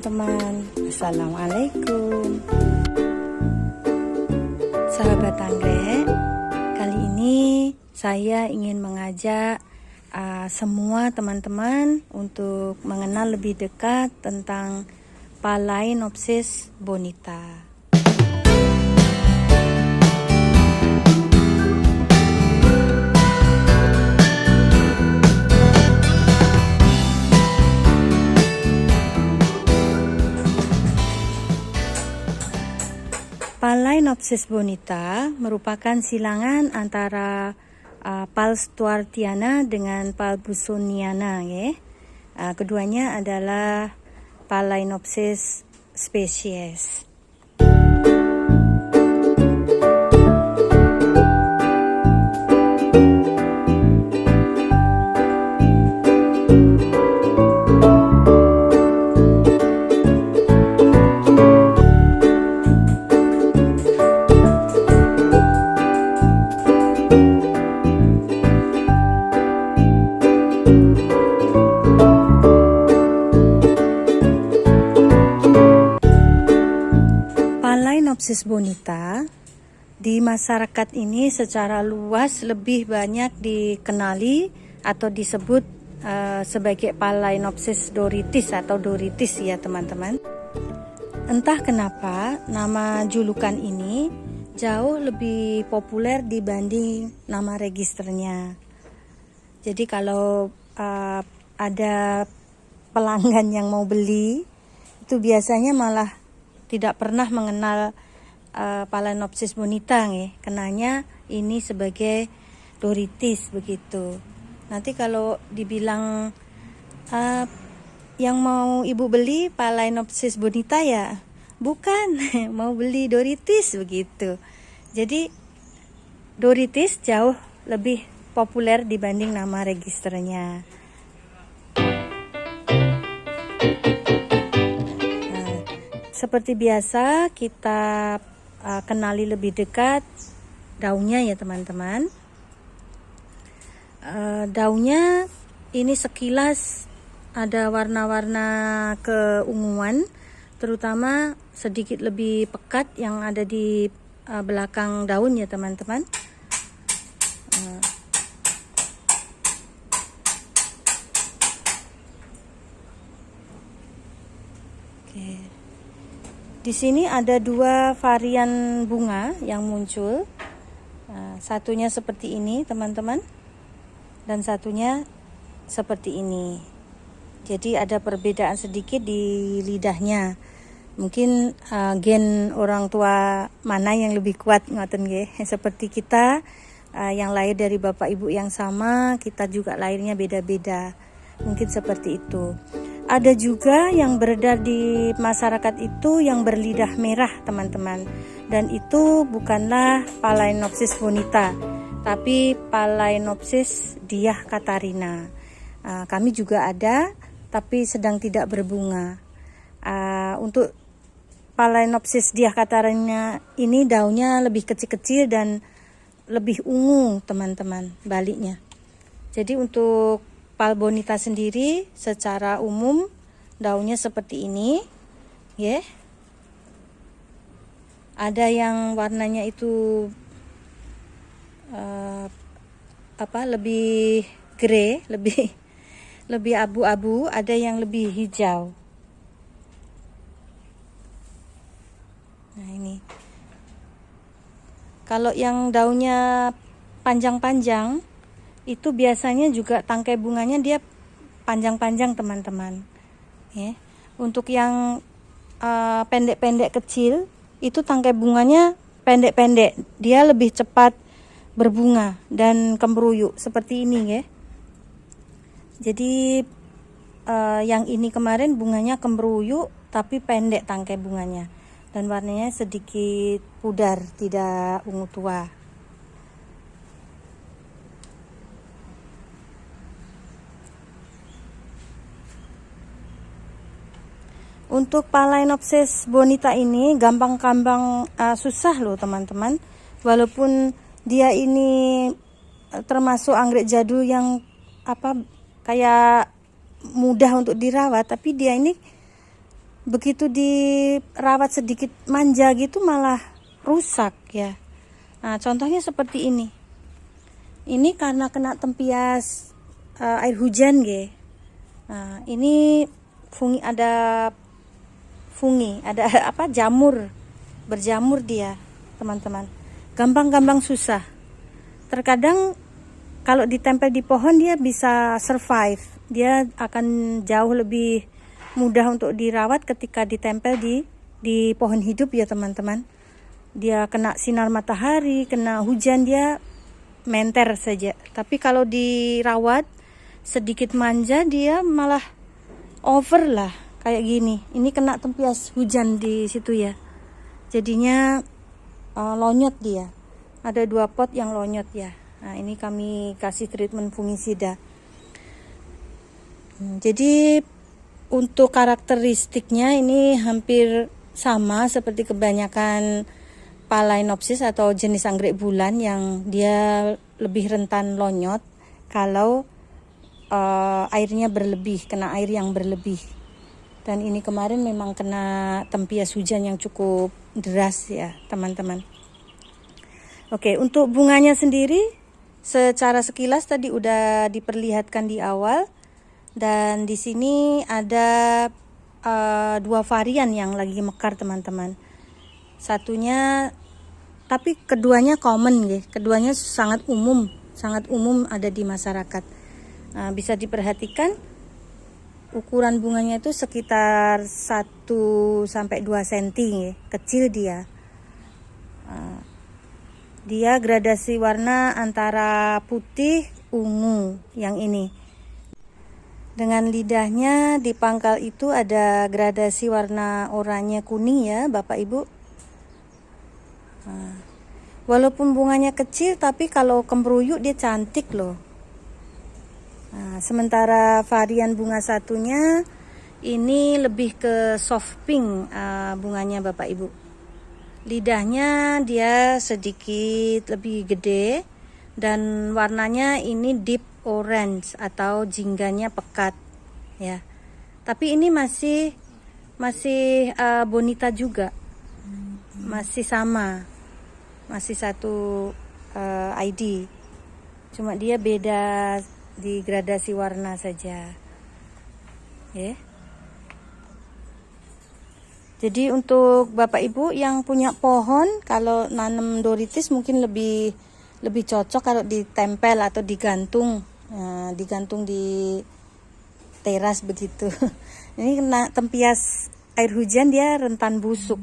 teman-teman. Assalamualaikum. Sahabat anggrek, kali ini saya ingin mengajak semua teman-teman untuk mengenal lebih dekat tentang Phalaenopsis bonita. Phalaenopsis bonita merupakan silangan antara Phal stuartiana dengan Phal busoniana, ya. Keduanya adalah Phalaenopsis spesies. Phalaenopsis bonita di masyarakat ini secara luas lebih banyak dikenali atau disebut sebagai Phalaenopsis doritis atau doritis, ya teman-teman. Entah kenapa nama julukan ini jauh lebih populer dibanding nama registernya. Jadi kalau ada pelanggan yang mau beli, itu biasanya malah tidak pernah mengenal Phalaenopsis bonita, ya. Kenanya ini sebagai doritis begitu. Nanti kalau dibilang yang mau ibu beli Phalaenopsis bonita, ya bukan, mau beli doritis begitu. Jadi doritis jauh lebih populer dibanding nama registernya. Seperti biasa kita kenali lebih dekat daunnya, ya teman-teman. Daunnya ini sekilas ada warna-warna keunguan, terutama sedikit lebih pekat yang ada di belakang daun, ya teman-teman. Oke. Di sini ada dua varian bunga yang muncul. Satunya seperti ini, teman-teman, dan satunya seperti ini. Jadi ada perbedaan sedikit di lidahnya. Mungkin gen orang tua mana yang lebih kuat, ngoten nggih. Seperti kita yang lahir dari bapak ibu yang sama, kita juga lahirnya beda-beda. Mungkin seperti itu. Ada juga yang beredar di masyarakat itu yang berlidah merah, teman-teman. Dan itu bukanlah Phalaenopsis bonita, tapi Phalaenopsis diah-katarina. Kami juga ada, tapi sedang tidak berbunga. Untuk Phalaenopsis diah-katarina ini daunnya lebih kecil-kecil dan lebih ungu, teman-teman, baliknya. Jadi untuk Phal bonita sendiri secara umum daunnya seperti ini, ya. Ada yang warnanya itu lebih grey, lebih abu-abu, ada yang lebih hijau. Nah, ini. Kalau yang daunnya panjang-panjang, itu biasanya juga tangkai bunganya dia panjang-panjang, teman-teman, ya. Untuk yang pendek-pendek kecil, itu tangkai bunganya pendek-pendek, dia lebih cepat berbunga dan kemruyuk seperti ini, ya. Jadi yang ini kemarin bunganya kemruyuk tapi pendek tangkai bunganya dan warnanya sedikit pudar, tidak ungu tua. Untuk Phalaenopsis bonita ini gampang-gampang susah loh, teman-teman. Walaupun dia ini termasuk anggrek jadul yang kayak mudah untuk dirawat, tapi dia ini begitu dirawat sedikit manja gitu malah rusak ya. Nah, contohnya seperti ini. Ini karena kena tempias air hujan ge. Nah, ini ada apa, jamur, berjamur dia, teman-teman. Gampang-gampang susah. Terkadang kalau ditempel di pohon dia bisa survive. Dia akan jauh lebih mudah untuk dirawat ketika ditempel di pohon hidup ya, teman-teman. Dia kena sinar matahari, kena hujan, dia menter saja. Tapi kalau dirawat sedikit manja dia malah over lah kayak gini. Ini kena tempias hujan di situ ya. Jadinya lonyot dia. Ada 2 pot yang lonyot ya. Nah, ini kami kasih treatment fungisida. Jadi untuk karakteristiknya ini hampir sama seperti kebanyakan Phalaenopsis atau jenis anggrek bulan yang dia lebih rentan lonyot kalau airnya berlebih, kena air yang berlebih. Dan ini kemarin memang kena tempias hujan yang cukup deras ya, teman-teman. Oke, untuk bunganya sendiri secara sekilas tadi udah diperlihatkan di awal, dan di sini ada 2 varian yang lagi mekar, teman-teman. Satunya, tapi keduanya common ya, keduanya sangat umum ada di masyarakat. Nah, bisa diperhatikan ukuran bunganya itu sekitar 1 sampai 2 cm ya, kecil dia. Dia gradasi warna antara putih ungu yang ini. Dengan lidahnya di pangkal itu ada gradasi warna oranye kuning ya, Bapak Ibu. Walaupun bunganya kecil, tapi kalau kemruyuk dia cantik loh. Nah, sementara varian bunga satunya ini lebih ke soft pink bunganya, Bapak Ibu. Lidahnya dia sedikit lebih gede dan warnanya ini deep orange atau jingganya pekat ya. Tapi ini masih bonita juga, masih sama, masih satu ID, cuma dia beda di gradasi warna saja ya. Jadi untuk Bapak Ibu yang punya pohon, kalau nanam Doritis mungkin lebih cocok kalau ditempel atau digantung, digantung di teras begitu. Ini kena tempias air hujan dia rentan busuk.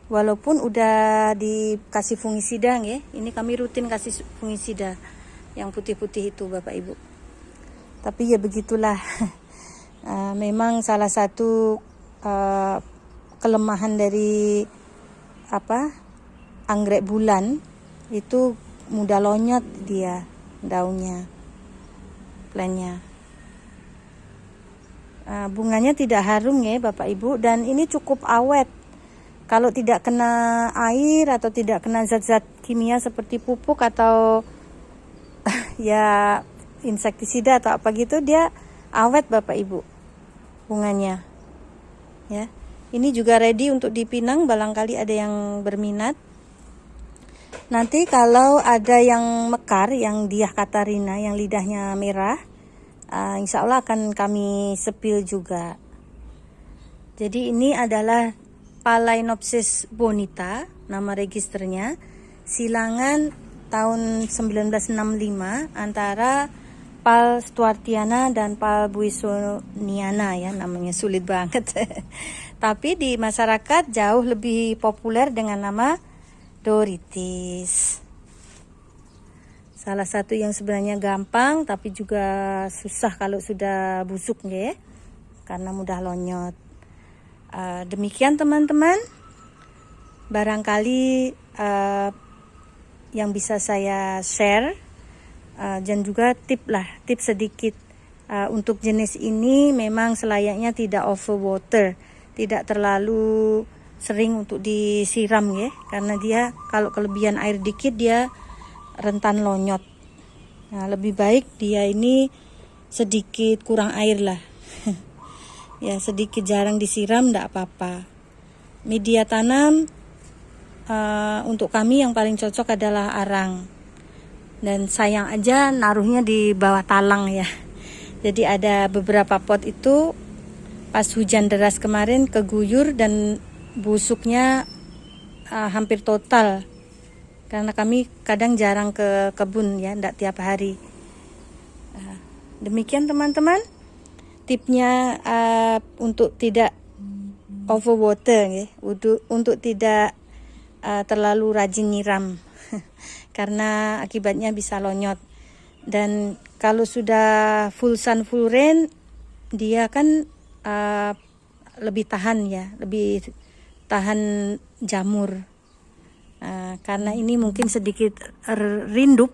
Walaupun udah dikasih fungisida ya. Ini kami rutin kasih fungisida yang putih-putih itu, Bapak Ibu. Tapi ya begitulah. Memang salah satu kelemahan dari anggrek bulan itu mudah lonyot dia daunnya, plannya. Bunganya tidak harum ya, Bapak Ibu, dan ini cukup awet. Kalau tidak kena air atau tidak kena zat-zat kimia seperti pupuk atau ya insektisida atau apa gitu, dia awet, Bapak Ibu, bunganya ya. Ini juga ready untuk dipinang, barangkali ada yang berminat. Nanti kalau ada yang mekar, yang Diah Katarina, yang lidahnya merah, insya Allah akan kami sepil juga. Jadi ini adalah Phalaenopsis bonita, nama registernya, silangan tahun 1965 antara Phal stuartiana dan Phal buisoniana ya, namanya sulit banget. Tapi di masyarakat jauh lebih populer dengan nama Doritis. Salah satu yang sebenarnya gampang tapi juga susah kalau sudah busuk ya, karena mudah lonyot. Demikian teman-teman, barangkali yang bisa saya share, dan juga tips sedikit untuk jenis ini. Memang selayaknya tidak overwater, tidak terlalu sering untuk disiram ya, karena dia kalau kelebihan air dikit dia rentan lonyot. Nah, lebih baik dia ini sedikit kurang air lah. ya sedikit jarang disiram tidak apa-apa. Media tanam untuk kami yang paling cocok adalah arang. Dan sayang aja naruhnya di bawah talang ya. Jadi ada beberapa pot itu pas hujan deras kemarin keguyur dan busuknya hampir total. Karena kami kadang jarang ke kebun ya, tidak tiap hari. Demikian teman-teman. Tipnya untuk tidak overwater ya, untuk tidak terlalu rajin nyiram. Karena akibatnya bisa lonyot. Dan kalau sudah full sun full rain, dia kan lebih tahan ya, lebih tahan jamur. Karena ini mungkin sedikit rindup,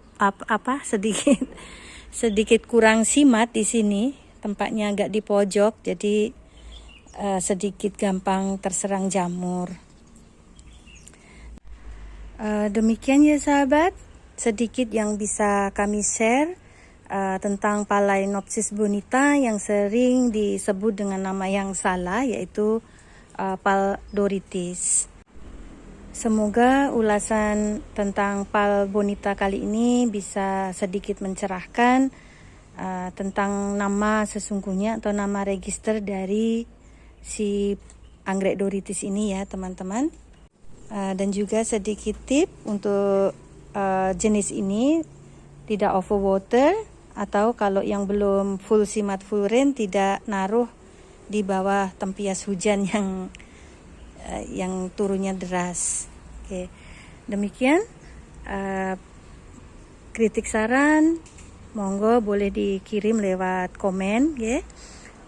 sedikit kurang simat di sini, tempatnya agak di pojok, jadi sedikit gampang terserang jamur. Demikian ya sahabat, sedikit yang bisa kami share tentang Phalaenopsis bonita yang sering disebut dengan nama yang salah, yaitu Phal doritis. Semoga ulasan tentang Phal bonita kali ini bisa sedikit mencerahkan tentang nama sesungguhnya atau nama register dari si anggrek doritis ini ya teman-teman. Dan juga sedikit tip untuk jenis ini tidak overwater, atau kalau yang belum full simat full rain tidak naruh di bawah tempias hujan yang turunnya deras. Oke. Demikian kritik saran monggo boleh dikirim lewat komen ya,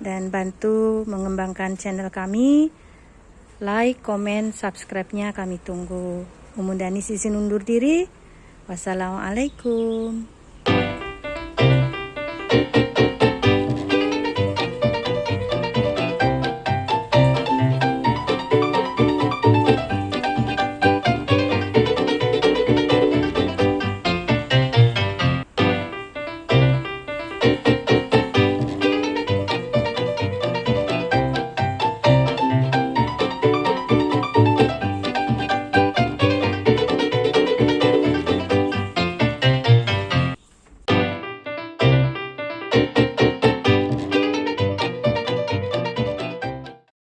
dan bantu mengembangkan channel kami. Like, komen, subscribe-nya kami tunggu. Umum Dani izin undur diri. Wassalamualaikum.